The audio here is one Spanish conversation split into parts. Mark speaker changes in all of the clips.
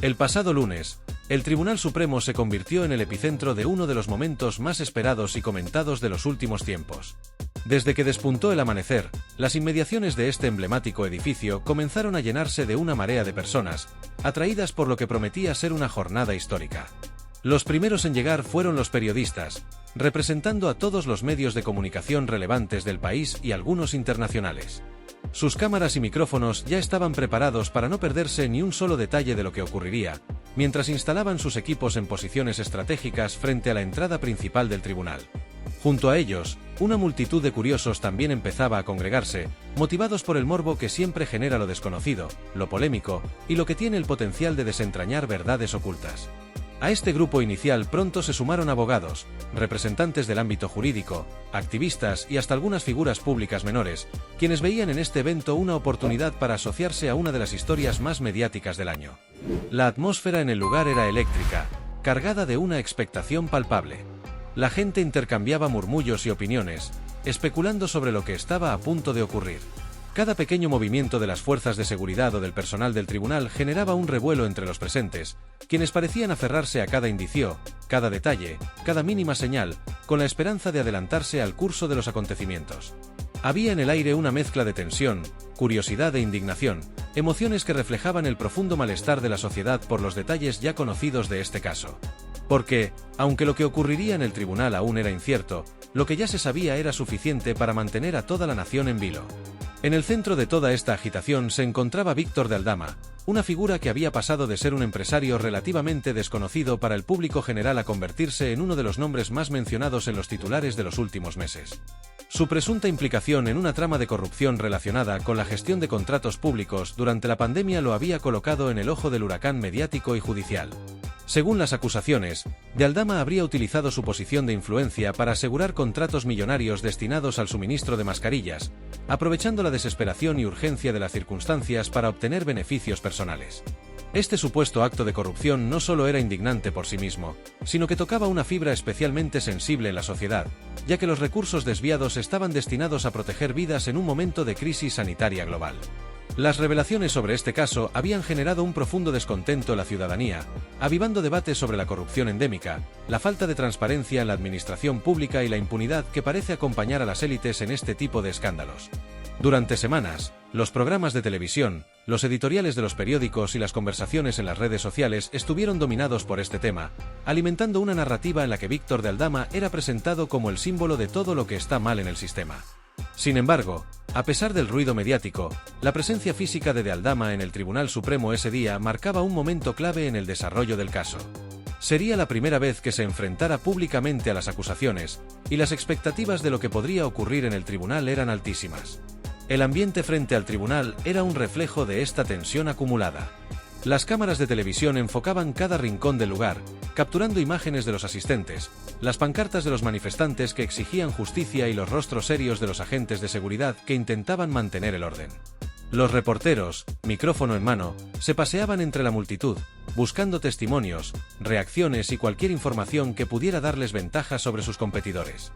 Speaker 1: El pasado lunes, el Tribunal Supremo se convirtió en el epicentro de uno de los momentos más esperados y comentados de los últimos tiempos. Desde que despuntó el amanecer, las inmediaciones de este emblemático edificio comenzaron a llenarse de una marea de personas, atraídas por lo que prometía ser una jornada histórica. Los primeros en llegar fueron los periodistas, representando a todos los medios de comunicación relevantes del país y algunos internacionales. Sus cámaras y micrófonos ya estaban preparados para no perderse ni un solo detalle de lo que ocurriría, mientras instalaban sus equipos en posiciones estratégicas frente a la entrada principal del tribunal. Junto a ellos, una multitud de curiosos también empezaba a congregarse, motivados por el morbo que siempre genera lo desconocido, lo polémico, y lo que tiene el potencial de desentrañar verdades ocultas. A este grupo inicial pronto se sumaron abogados, representantes del ámbito jurídico, activistas y hasta algunas figuras públicas menores, quienes veían en este evento una oportunidad para asociarse a una de las historias más mediáticas del año. La atmósfera en el lugar era eléctrica, cargada de una expectación palpable. La gente intercambiaba murmullos y opiniones, especulando sobre lo que estaba a punto de ocurrir. Cada pequeño movimiento de las fuerzas de seguridad o del personal del tribunal generaba un revuelo entre los presentes, quienes parecían aferrarse a cada indicio, cada detalle, cada mínima señal, con la esperanza de adelantarse al curso de los acontecimientos. Había en el aire una mezcla de tensión, curiosidad e indignación, emociones que reflejaban el profundo malestar de la sociedad por los detalles ya conocidos de este caso. Porque, aunque lo que ocurriría en el tribunal aún era incierto, lo que ya se sabía era suficiente para mantener a toda la nación en vilo. En el centro de toda esta agitación se encontraba Víctor de Aldama, una figura que había pasado de ser un empresario relativamente desconocido para el público general a convertirse en uno de los nombres más mencionados en los titulares de los últimos meses. Su presunta implicación en una trama de corrupción relacionada con la gestión de contratos públicos durante la pandemia lo había colocado en el ojo del huracán mediático y judicial. Según las acusaciones, de Aldama habría utilizado su posición de influencia para asegurar contratos millonarios destinados al suministro de mascarillas, aprovechando la desesperación y urgencia de las circunstancias para obtener beneficios personales. Este supuesto acto de corrupción no solo era indignante por sí mismo, sino que tocaba una fibra especialmente sensible en la sociedad, ya que los recursos desviados estaban destinados a proteger vidas en un momento de crisis sanitaria global. Las revelaciones sobre este caso habían generado un profundo descontento en la ciudadanía, avivando debates sobre la corrupción endémica, la falta de transparencia en la administración pública y la impunidad que parece acompañar a las élites en este tipo de escándalos. Durante semanas, los programas de televisión, los editoriales de los periódicos y las conversaciones en las redes sociales estuvieron dominados por este tema, alimentando una narrativa en la que Víctor de Aldama era presentado como el símbolo de todo lo que está mal en el sistema. Sin embargo, a pesar del ruido mediático, la presencia física de Aldama en el Tribunal Supremo ese día marcaba un momento clave en el desarrollo del caso. Sería la primera vez que se enfrentara públicamente a las acusaciones, y las expectativas de lo que podría ocurrir en el tribunal eran altísimas. El ambiente frente al tribunal era un reflejo de esta tensión acumulada. Las cámaras de televisión enfocaban cada rincón del lugar, capturando imágenes de los asistentes, las pancartas de los manifestantes que exigían justicia y los rostros serios de los agentes de seguridad que intentaban mantener el orden. Los reporteros, micrófono en mano, se paseaban entre la multitud, buscando testimonios, reacciones y cualquier información que pudiera darles ventaja sobre sus competidores.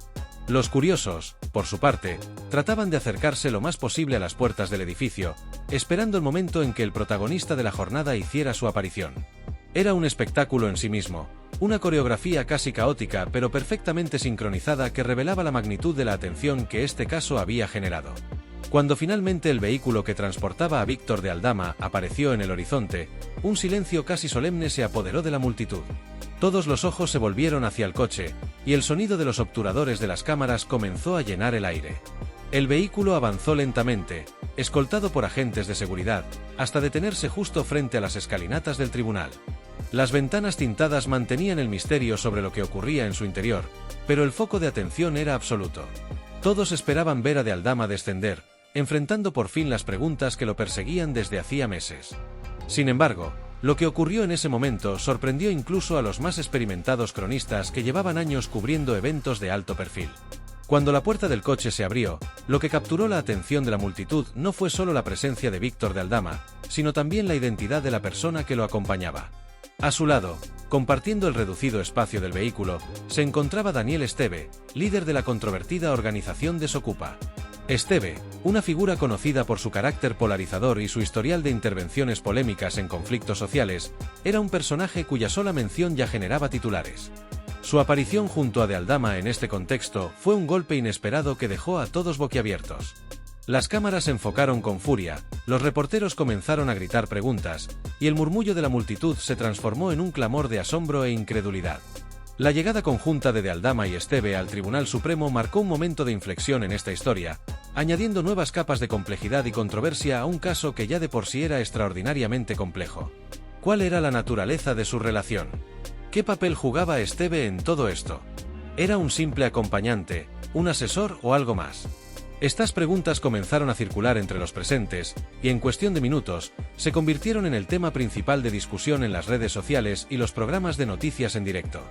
Speaker 1: Los curiosos, por su parte, trataban de acercarse lo más posible a las puertas del edificio, esperando el momento en que el protagonista de la jornada hiciera su aparición. Era un espectáculo en sí mismo, una coreografía casi caótica pero perfectamente sincronizada que revelaba la magnitud de la atención que este caso había generado. Cuando finalmente el vehículo que transportaba a Víctor de Aldama apareció en el horizonte, un silencio casi solemne se apoderó de la multitud. Todos los ojos se volvieron hacia el coche, y el sonido de los obturadores de las cámaras comenzó a llenar el aire. El vehículo avanzó lentamente, escoltado por agentes de seguridad, hasta detenerse justo frente a las escalinatas del tribunal. Las ventanas tintadas mantenían el misterio sobre lo que ocurría en su interior, pero el foco de atención era absoluto. Todos esperaban ver a de Aldama descender, enfrentando por fin las preguntas que lo perseguían desde hacía meses. Sin embargo, lo que ocurrió en ese momento sorprendió incluso a los más experimentados cronistas que llevaban años cubriendo eventos de alto perfil. Cuando la puerta del coche se abrió, lo que capturó la atención de la multitud no fue solo la presencia de Víctor de Aldama, sino también la identidad de la persona que lo acompañaba. A su lado, compartiendo el reducido espacio del vehículo, se encontraba Daniel Esteve, líder de la controvertida organización Desokupa. Esteve, una figura conocida por su carácter polarizador y su historial de intervenciones polémicas en conflictos sociales, era un personaje cuya sola mención ya generaba titulares. Su aparición junto a De Aldama en este contexto fue un golpe inesperado que dejó a todos boquiabiertos. Las cámaras se enfocaron con furia, los reporteros comenzaron a gritar preguntas, y el murmullo de la multitud se transformó en un clamor de asombro e incredulidad. La llegada conjunta de Aldama y Esteve al Tribunal Supremo marcó un momento de inflexión en esta historia, añadiendo nuevas capas de complejidad y controversia a un caso que ya de por sí era extraordinariamente complejo. ¿Cuál era la naturaleza de su relación? ¿Qué papel jugaba Esteve en todo esto? ¿Era un simple acompañante, un asesor o algo más? Estas preguntas comenzaron a circular entre los presentes, y en cuestión de minutos, se convirtieron en el tema principal de discusión en las redes sociales y los programas de noticias en directo.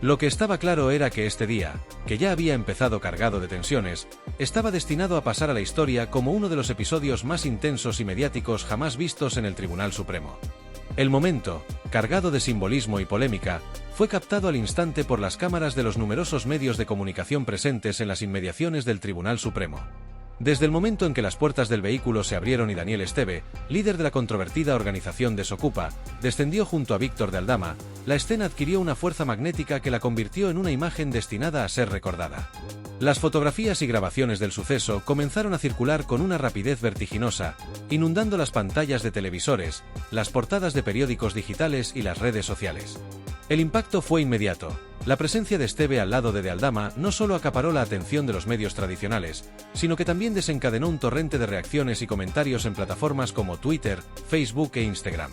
Speaker 1: Lo que estaba claro era que este día, que ya había empezado cargado de tensiones, estaba destinado a pasar a la historia como uno de los episodios más intensos y mediáticos jamás vistos en el Tribunal Supremo. El momento, cargado de simbolismo y polémica, fue captado al instante por las cámaras de los numerosos medios de comunicación presentes en las inmediaciones del Tribunal Supremo. Desde el momento en que las puertas del vehículo se abrieron y Daniel Esteve, líder de la controvertida organización Desokupa, descendió junto a Víctor de Aldama, la escena adquirió una fuerza magnética que la convirtió en una imagen destinada a ser recordada. Las fotografías y grabaciones del suceso comenzaron a circular con una rapidez vertiginosa, inundando las pantallas de televisores, las portadas de periódicos digitales y las redes sociales. El impacto fue inmediato. La presencia de Esteve al lado de Aldama no solo acaparó la atención de los medios tradicionales, sino que también desencadenó un torrente de reacciones y comentarios en plataformas como Twitter, Facebook e Instagram.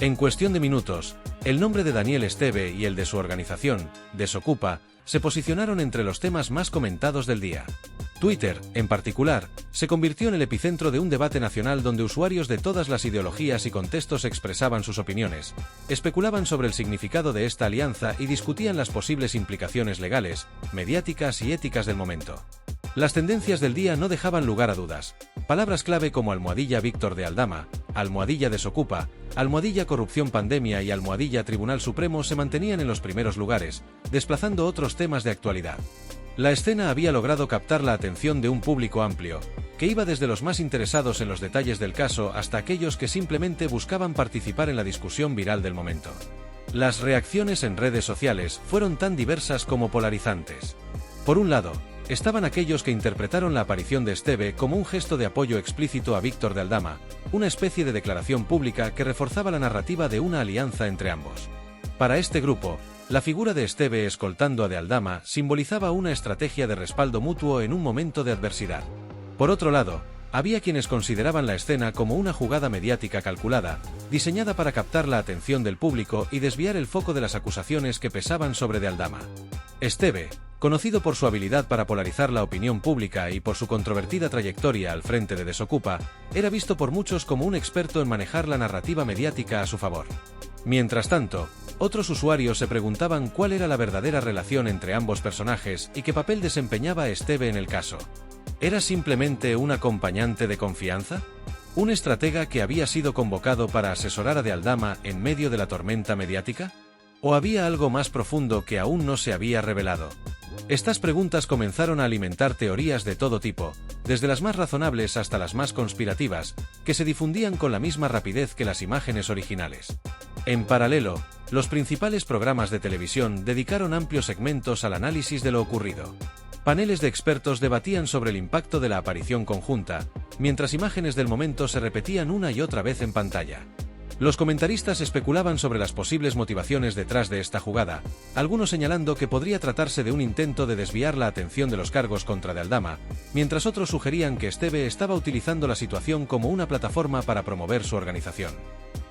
Speaker 1: En cuestión de minutos, el nombre de Daniel Esteve y el de su organización, Desokupa, se posicionaron entre los temas más comentados del día. Twitter, en particular, se convirtió en el epicentro de un debate nacional donde usuarios de todas las ideologías y contextos expresaban sus opiniones, especulaban sobre el significado de esta alianza y discutían las posibles implicaciones legales, mediáticas y éticas del momento. Las tendencias del día no dejaban lugar a dudas. Palabras clave como almohadilla Víctor de Aldama, almohadilla Desokupa, almohadilla corrupción pandemia y almohadilla Tribunal Supremo se mantenían en los primeros lugares, desplazando otros temas de actualidad. La escena había logrado captar la atención de un público amplio, que iba desde los más interesados en los detalles del caso hasta aquellos que simplemente buscaban participar en la discusión viral del momento. Las reacciones en redes sociales fueron tan diversas como polarizantes. Por un lado, estaban aquellos que interpretaron la aparición de Esteve como un gesto de apoyo explícito a Víctor de Aldama, una especie de declaración pública que reforzaba la narrativa de una alianza entre ambos. Para este grupo, la figura de Esteve escoltando a de Aldama simbolizaba una estrategia de respaldo mutuo en un momento de adversidad. Por otro lado, había quienes consideraban la escena como una jugada mediática calculada, diseñada para captar la atención del público y desviar el foco de las acusaciones que pesaban sobre de Aldama. Esteve, conocido por su habilidad para polarizar la opinión pública y por su controvertida trayectoria al frente de Desokupa, era visto por muchos como un experto en manejar la narrativa mediática a su favor. Mientras tanto, otros usuarios se preguntaban cuál era la verdadera relación entre ambos personajes y qué papel desempeñaba Esteve en el caso. ¿Era simplemente un acompañante de confianza? ¿Un estratega que había sido convocado para asesorar a de Aldama en medio de la tormenta mediática? ¿O había algo más profundo que aún no se había revelado? Estas preguntas comenzaron a alimentar teorías de todo tipo, desde las más razonables hasta las más conspirativas, que se difundían con la misma rapidez que las imágenes originales. En paralelo, los principales programas de televisión dedicaron amplios segmentos al análisis de lo ocurrido. Paneles de expertos debatían sobre el impacto de la aparición conjunta, mientras imágenes del momento se repetían una y otra vez en pantalla. Los comentaristas especulaban sobre las posibles motivaciones detrás de esta jugada, algunos señalando que podría tratarse de un intento de desviar la atención de los cargos contra de Aldama, mientras otros sugerían que Esteve estaba utilizando la situación como una plataforma para promover su organización.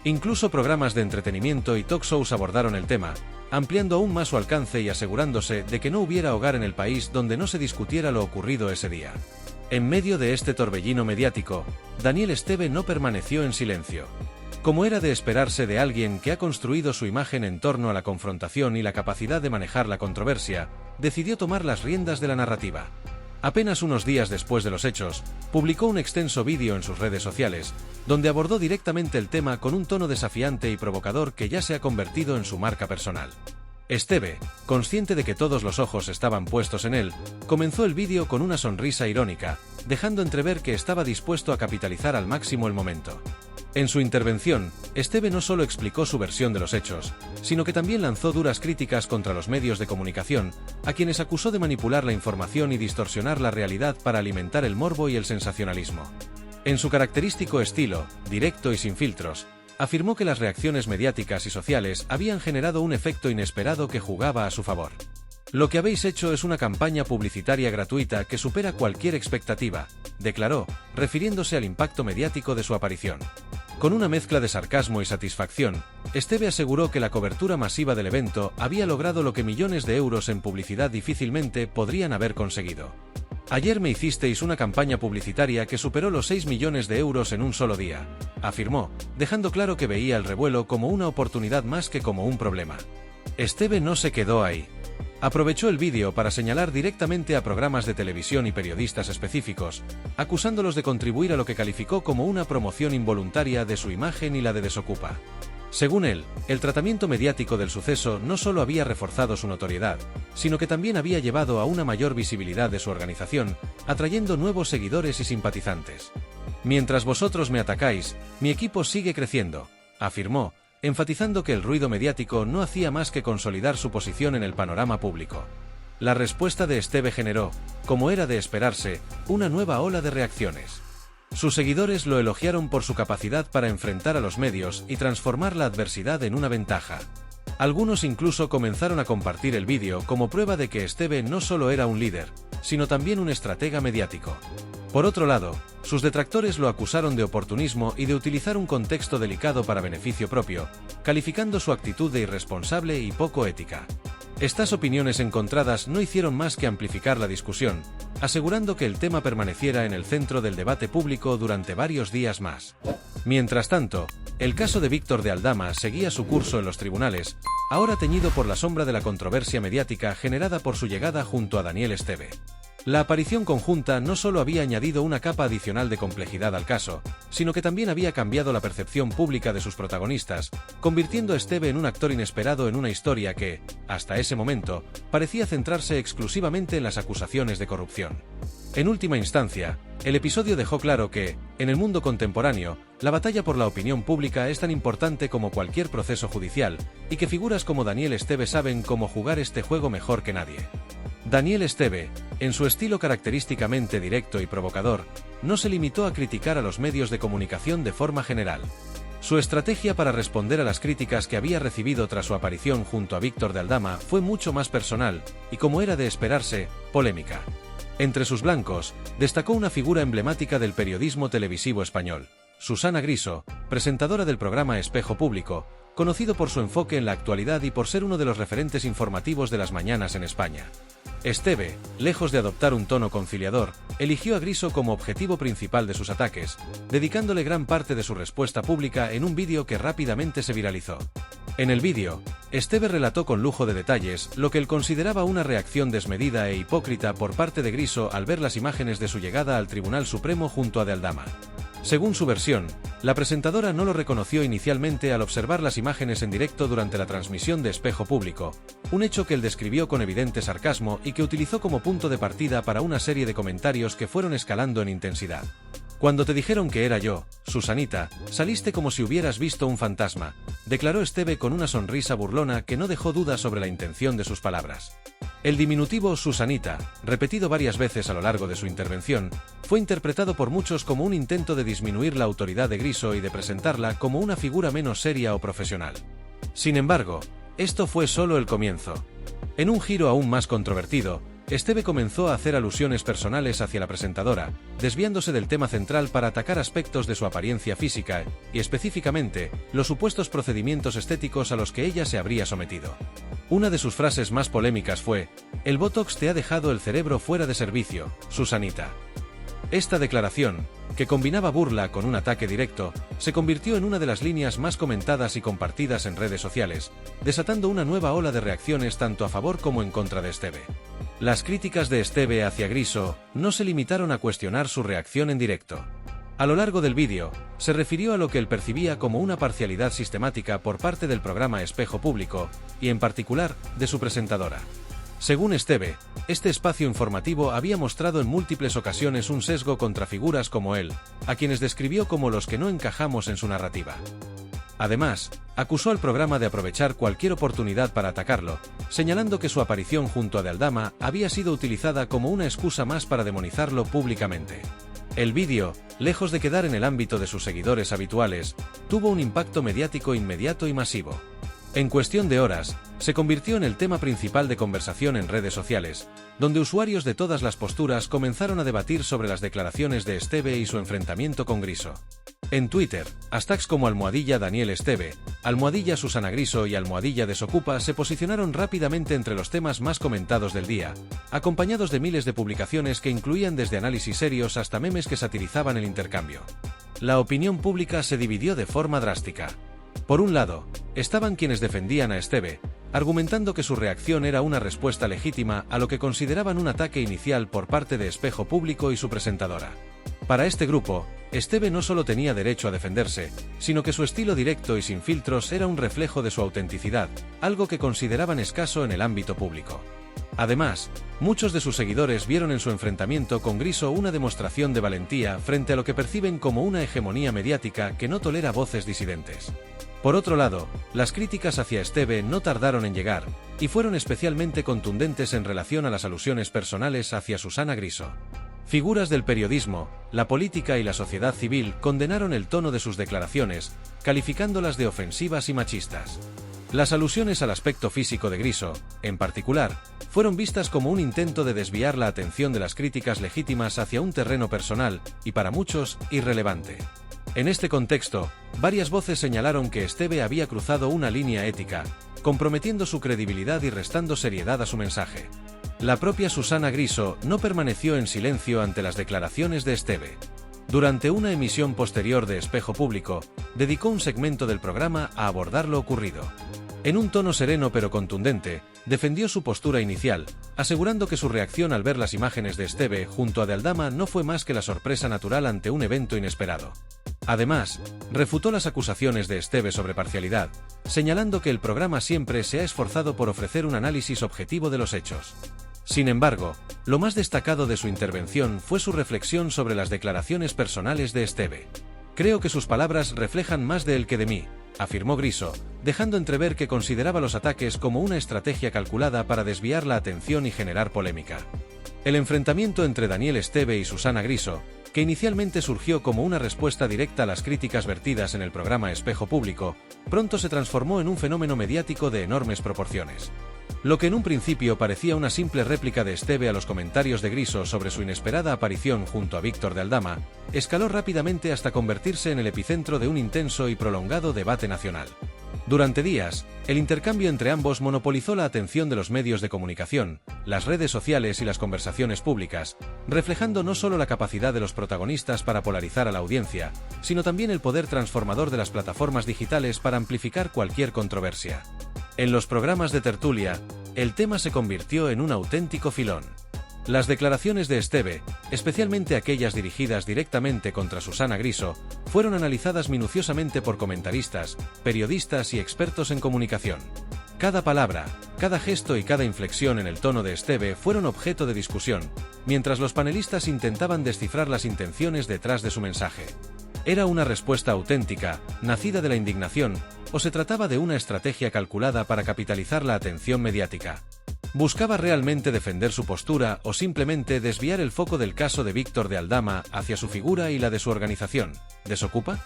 Speaker 1: Incluso programas de entretenimiento y talk shows abordaron el tema, ampliando aún más su alcance y asegurándose de que no hubiera hogar en el país donde no se discutiera lo ocurrido ese día. En medio de este torbellino mediático, Daniel Esteve no permaneció en silencio. Como era de esperarse de alguien que ha construido su imagen en torno a la confrontación y la capacidad de manejar la controversia, decidió tomar las riendas de la narrativa. Apenas unos días después de los hechos, publicó un extenso vídeo en sus redes sociales, donde abordó directamente el tema con un tono desafiante y provocador que ya se ha convertido en su marca personal. Esteve, consciente de que todos los ojos estaban puestos en él, comenzó el vídeo con una sonrisa irónica, dejando entrever que estaba dispuesto a capitalizar al máximo el momento. En su intervención, Esteve no solo explicó su versión de los hechos, sino que también lanzó duras críticas contra los medios de comunicación, a quienes acusó de manipular la información y distorsionar la realidad para alimentar el morbo y el sensacionalismo. En su característico estilo, directo y sin filtros, afirmó que las reacciones mediáticas y sociales habían generado un efecto inesperado que jugaba a su favor. Lo que habéis hecho es una campaña publicitaria gratuita que supera cualquier expectativa, declaró, refiriéndose al impacto mediático de su aparición. Con una mezcla de sarcasmo y satisfacción, Esteve aseguró que la cobertura masiva del evento había logrado lo que millones de euros en publicidad difícilmente podrían haber conseguido. Ayer me hicisteis una campaña publicitaria que superó los 6 millones de euros en un solo día, afirmó, dejando claro que veía el revuelo como una oportunidad más que como un problema. Esteve no se quedó ahí. Aprovechó el vídeo para señalar directamente a programas de televisión y periodistas específicos, acusándolos de contribuir a lo que calificó como una promoción involuntaria de su imagen y la de Desokupa. Según él, el tratamiento mediático del suceso no solo había reforzado su notoriedad, sino que también había llevado a una mayor visibilidad de su organización, atrayendo nuevos seguidores y simpatizantes. Mientras vosotros me atacáis, mi equipo sigue creciendo, afirmó, enfatizando que el ruido mediático no hacía más que consolidar su posición en el panorama público. La respuesta de Esteve generó, como era de esperarse, una nueva ola de reacciones. Sus seguidores lo elogiaron por su capacidad para enfrentar a los medios y transformar la adversidad en una ventaja. Algunos incluso comenzaron a compartir el vídeo como prueba de que Esteve no solo era un líder, sino también un estratega mediático. Por otro lado, sus detractores lo acusaron de oportunismo y de utilizar un contexto delicado para beneficio propio, calificando su actitud de irresponsable y poco ética. Estas opiniones encontradas no hicieron más que amplificar la discusión, asegurando que el tema permaneciera en el centro del debate público durante varios días más. Mientras tanto, el caso de Víctor de Aldama seguía su curso en los tribunales, ahora teñido por la sombra de la controversia mediática generada por su llegada junto a Daniel Esteve. La aparición conjunta no solo había añadido una capa adicional de complejidad al caso, sino que también había cambiado la percepción pública de sus protagonistas, convirtiendo a Esteve en un actor inesperado en una historia que, hasta ese momento, parecía centrarse exclusivamente en las acusaciones de corrupción. En última instancia, el episodio dejó claro que, en el mundo contemporáneo, la batalla por la opinión pública es tan importante como cualquier proceso judicial, y que figuras como Daniel Esteve saben cómo jugar este juego mejor que nadie. Daniel Esteve, en su estilo característicamente directo y provocador, no se limitó a criticar a los medios de comunicación de forma general. Su estrategia para responder a las críticas que había recibido tras su aparición junto a Víctor de Aldama fue mucho más personal, y como era de esperarse, polémica. Entre sus blancos, destacó una figura emblemática del periodismo televisivo español, Susana Griso, presentadora del programa Espejo Público, conocido por su enfoque en la actualidad y por ser uno de los referentes informativos de las mañanas en España. Esteve, lejos de adoptar un tono conciliador, eligió a Griso como objetivo principal de sus ataques, dedicándole gran parte de su respuesta pública en un vídeo que rápidamente se viralizó. En el vídeo, Esteve relató con lujo de detalles lo que él consideraba una reacción desmedida e hipócrita por parte de Griso al ver las imágenes de su llegada al Tribunal Supremo junto a de Aldama. Según su versión, la presentadora no lo reconoció inicialmente al observar las imágenes en directo durante la transmisión de Espejo Público, un hecho que él describió con evidente sarcasmo y que utilizó como punto de partida para una serie de comentarios que fueron escalando en intensidad. Cuando te dijeron que era yo, Susanita, saliste como si hubieras visto un fantasma, declaró Esteve con una sonrisa burlona que no dejó duda sobre la intención de sus palabras. El diminutivo Susanita, repetido varias veces a lo largo de su intervención, fue interpretado por muchos como un intento de disminuir la autoridad de Griso y de presentarla como una figura menos seria o profesional. Sin embargo, esto fue solo el comienzo. En un giro aún más controvertido, Esteve comenzó a hacer alusiones personales hacia la presentadora, desviándose del tema central para atacar aspectos de su apariencia física y, específicamente, los supuestos procedimientos estéticos a los que ella se habría sometido. Una de sus frases más polémicas fue: "El Botox te ha dejado el cerebro fuera de servicio, Susanita". Esta declaración, que combinaba burla con un ataque directo, se convirtió en una de las líneas más comentadas y compartidas en redes sociales, desatando una nueva ola de reacciones tanto a favor como en contra de Esteve. Las críticas de Esteve hacia Griso no se limitaron a cuestionar su reacción en directo. A lo largo del vídeo, se refirió a lo que él percibía como una parcialidad sistemática por parte del programa Espejo Público, y en particular, de su presentadora. Según Esteve, este espacio informativo había mostrado en múltiples ocasiones un sesgo contra figuras como él, a quienes describió como los que no encajamos en su narrativa. Además, acusó al programa de aprovechar cualquier oportunidad para atacarlo, señalando que su aparición junto a De Aldama había sido utilizada como una excusa más para demonizarlo públicamente. El vídeo, lejos de quedar en el ámbito de sus seguidores habituales, tuvo un impacto mediático inmediato y masivo. En cuestión de horas, se convirtió en el tema principal de conversación en redes sociales, donde usuarios de todas las posturas comenzaron a debatir sobre las declaraciones de Esteve y su enfrentamiento con Griso. En Twitter, hashtags como #Daniel Esteve, #Susana Griso y #Desocupa se posicionaron rápidamente entre los temas más comentados del día, acompañados de miles de publicaciones que incluían desde análisis serios hasta memes que satirizaban el intercambio. La opinión pública se dividió de forma drástica. Por un lado, estaban quienes defendían a Esteve, argumentando que su reacción era una respuesta legítima a lo que consideraban un ataque inicial por parte de Espejo Público y su presentadora. Para este grupo, Esteve no solo tenía derecho a defenderse, sino que su estilo directo y sin filtros era un reflejo de su autenticidad, algo que consideraban escaso en el ámbito público. Además, muchos de sus seguidores vieron en su enfrentamiento con Griso una demostración de valentía frente a lo que perciben como una hegemonía mediática que no tolera voces disidentes. Por otro lado, las críticas hacia Esteve no tardaron en llegar, y fueron especialmente contundentes en relación a las alusiones personales hacia Susana Griso. Figuras del periodismo, la política y la sociedad civil condenaron el tono de sus declaraciones, calificándolas de ofensivas y machistas. Las alusiones al aspecto físico de Griso, en particular, fueron vistas como un intento de desviar la atención de las críticas legítimas hacia un terreno personal, y para muchos, irrelevante. En este contexto, varias voces señalaron que Esteve había cruzado una línea ética, comprometiendo su credibilidad y restando seriedad a su mensaje. La propia Susana Griso no permaneció en silencio ante las declaraciones de Esteve. Durante una emisión posterior de Espejo Público, dedicó un segmento del programa a abordar lo ocurrido. En un tono sereno pero contundente, defendió su postura inicial, asegurando que su reacción al ver las imágenes de Esteve junto a De Aldama no fue más que la sorpresa natural ante un evento inesperado. Además, refutó las acusaciones de Esteve sobre parcialidad, señalando que el programa siempre se ha esforzado por ofrecer un análisis objetivo de los hechos. Sin embargo, lo más destacado de su intervención fue su reflexión sobre las declaraciones personales de Esteve. «Creo que sus palabras reflejan más de él que de mí», afirmó Griso, dejando entrever que consideraba los ataques como una estrategia calculada para desviar la atención y generar polémica. El enfrentamiento entre Daniel Esteve y Susana Griso, que inicialmente surgió como una respuesta directa a las críticas vertidas en el programa Espejo Público, pronto se transformó en un fenómeno mediático de enormes proporciones. Lo que en un principio parecía una simple réplica de Esteve a los comentarios de Griso sobre su inesperada aparición junto a Víctor de Aldama, escaló rápidamente hasta convertirse en el epicentro de un intenso y prolongado debate nacional. Durante días, el intercambio entre ambos monopolizó la atención de los medios de comunicación, las redes sociales y las conversaciones públicas, reflejando no solo la capacidad de los protagonistas para polarizar a la audiencia, sino también el poder transformador de las plataformas digitales para amplificar cualquier controversia. En los programas de tertulia, el tema se convirtió en un auténtico filón. Las declaraciones de Esteve, especialmente aquellas dirigidas directamente contra Susana Griso, fueron analizadas minuciosamente por comentaristas, periodistas y expertos en comunicación. Cada palabra, cada gesto y cada inflexión en el tono de Esteve fueron objeto de discusión, mientras los panelistas intentaban descifrar las intenciones detrás de su mensaje. ¿Era una respuesta auténtica, nacida de la indignación, o se trataba de una estrategia calculada para capitalizar la atención mediática? ¿Buscaba realmente defender su postura o simplemente desviar el foco del caso de Víctor de Aldama hacia su figura y la de su organización, Desocupa?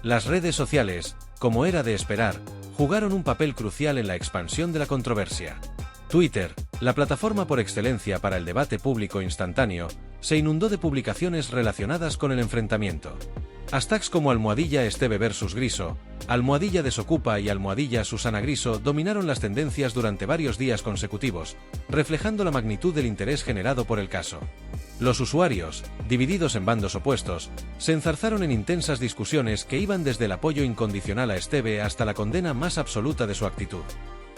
Speaker 1: Las redes sociales, como era de esperar, jugaron un papel crucial en la expansión de la controversia. Twitter, la plataforma por excelencia para el debate público instantáneo, se inundó de publicaciones relacionadas con el enfrentamiento. Hashtags como #Esteve versus Griso, #Desocupa y #Susana Griso dominaron las tendencias durante varios días consecutivos, reflejando la magnitud del interés generado por el caso. Los usuarios, divididos en bandos opuestos, se enzarzaron en intensas discusiones que iban desde el apoyo incondicional a Esteve hasta la condena más absoluta de su actitud.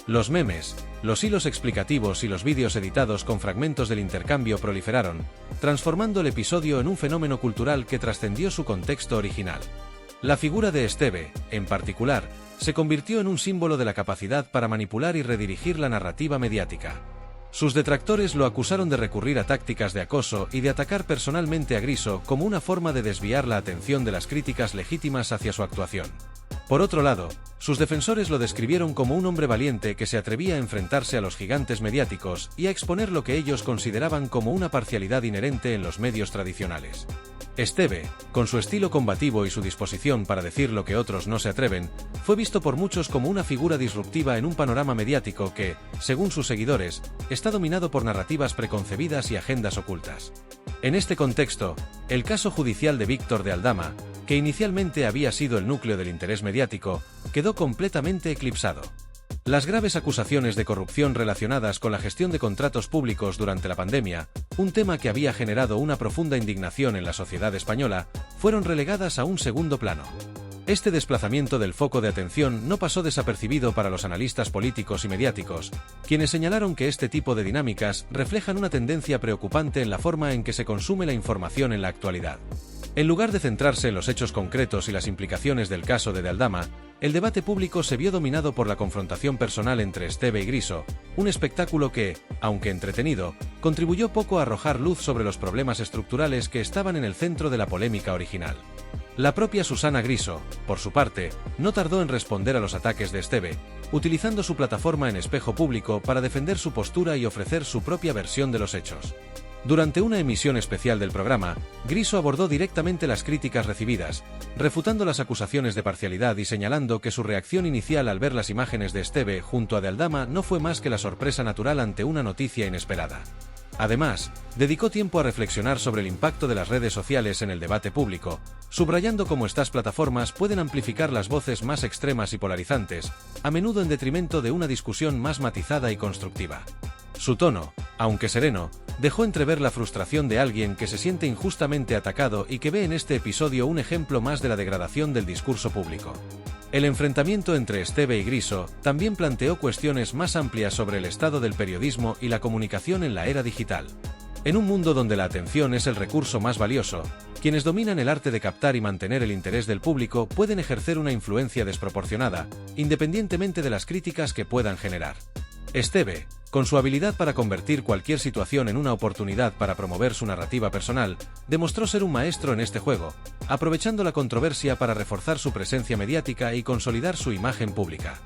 Speaker 1: Los memes, los hilos explicativos y los vídeos editados con fragmentos del intercambio proliferaron, transformando el episodio en un fenómeno cultural que trascendió su contexto original. La figura de Esteve, en particular, se convirtió en un símbolo de la capacidad para manipular y redirigir la narrativa mediática. Sus detractores lo acusaron de recurrir a tácticas de acoso y de atacar personalmente a Griso como una forma de desviar la atención de las críticas legítimas hacia su actuación. Por otro lado, sus defensores lo describieron como un hombre valiente que se atrevía a enfrentarse a los gigantes mediáticos y a exponer lo que ellos consideraban como una parcialidad inherente en los medios tradicionales. Esteve, con su estilo combativo y su disposición para decir lo que otros no se atreven, fue visto por muchos como una figura disruptiva en un panorama mediático que, según sus seguidores, está dominado por narrativas preconcebidas y agendas ocultas. En este contexto, el caso judicial de Víctor de Aldama, que inicialmente había sido el núcleo del interés mediático, quedó completamente eclipsado. Las graves acusaciones de corrupción relacionadas con la gestión de contratos públicos durante la pandemia, un tema que había generado una profunda indignación en la sociedad española, fueron relegadas a un segundo plano. Este desplazamiento del foco de atención no pasó desapercibido para los analistas políticos y mediáticos, quienes señalaron que este tipo de dinámicas reflejan una tendencia preocupante en la forma en que se consume la información en la actualidad. En lugar de centrarse en los hechos concretos y las implicaciones del caso de Aldama, el debate público se vio dominado por la confrontación personal entre Esteve y Griso, un espectáculo que, aunque entretenido, contribuyó poco a arrojar luz sobre los problemas estructurales que estaban en el centro de la polémica original. La propia Susana Griso, por su parte, no tardó en responder a los ataques de Esteve, utilizando su plataforma en espejo público para defender su postura y ofrecer su propia versión de los hechos. Durante una emisión especial del programa, Griso abordó directamente las críticas recibidas, refutando las acusaciones de parcialidad y señalando que su reacción inicial al ver las imágenes de Esteve junto a de Aldama no fue más que la sorpresa natural ante una noticia inesperada. Además, dedicó tiempo a reflexionar sobre el impacto de las redes sociales en el debate público, subrayando cómo estas plataformas pueden amplificar las voces más extremas y polarizantes, a menudo en detrimento de una discusión más matizada y constructiva. Su tono, aunque sereno, dejó entrever la frustración de alguien que se siente injustamente atacado y que ve en este episodio un ejemplo más de la degradación del discurso público. El enfrentamiento entre Esteve y Griso también planteó cuestiones más amplias sobre el estado del periodismo y la comunicación en la era digital. En un mundo donde la atención es el recurso más valioso, quienes dominan el arte de captar y mantener el interés del público pueden ejercer una influencia desproporcionada, independientemente de las críticas que puedan generar. Esteve, con su habilidad para convertir cualquier situación en una oportunidad para promover su narrativa personal, demostró ser un maestro en este juego, aprovechando la controversia para reforzar su presencia mediática y consolidar su imagen pública.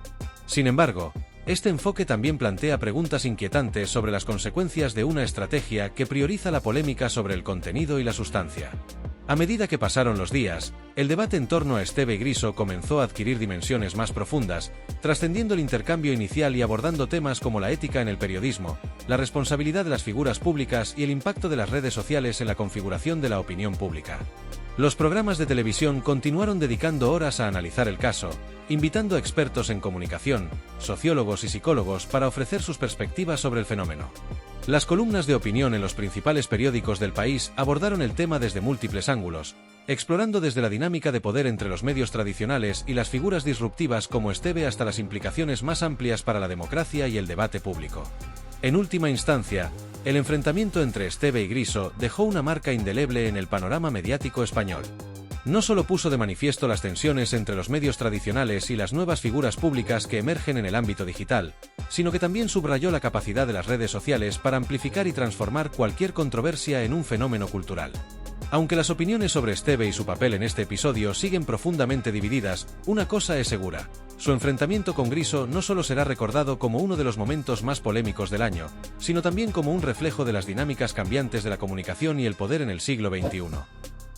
Speaker 1: Sin embargo, este enfoque también plantea preguntas inquietantes sobre las consecuencias de una estrategia que prioriza la polémica sobre el contenido y la sustancia. A medida que pasaron los días, el debate en torno a Esteve y Griso comenzó a adquirir dimensiones más profundas, trascendiendo el intercambio inicial y abordando temas como la ética en el periodismo, la responsabilidad de las figuras públicas y el impacto de las redes sociales en la configuración de la opinión pública. Los programas de televisión continuaron dedicando horas a analizar el caso, invitando a expertos en comunicación, sociólogos y psicólogos para ofrecer sus perspectivas sobre el fenómeno. Las columnas de opinión en los principales periódicos del país abordaron el tema desde múltiples ángulos, explorando desde la dinámica de poder entre los medios tradicionales y las figuras disruptivas como Esteve hasta las implicaciones más amplias para la democracia y el debate público. En última instancia, el enfrentamiento entre Esteve y Griso dejó una marca indeleble en el panorama mediático español. No solo puso de manifiesto las tensiones entre los medios tradicionales y las nuevas figuras públicas que emergen en el ámbito digital, sino que también subrayó la capacidad de las redes sociales para amplificar y transformar cualquier controversia en un fenómeno cultural. Aunque las opiniones sobre Esteve y su papel en este episodio siguen profundamente divididas, una cosa es segura: su enfrentamiento con Griso no solo será recordado como uno de los momentos más polémicos del año, sino también como un reflejo de las dinámicas cambiantes de la comunicación y el poder en el siglo XXI.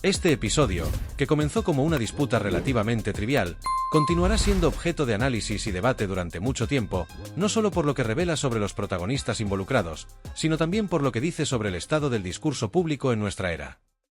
Speaker 1: Este episodio, que comenzó como una disputa relativamente trivial, continuará siendo objeto de análisis y debate durante mucho tiempo, no solo por lo que revela sobre los protagonistas involucrados, sino también por lo que dice sobre el estado del discurso público en nuestra era.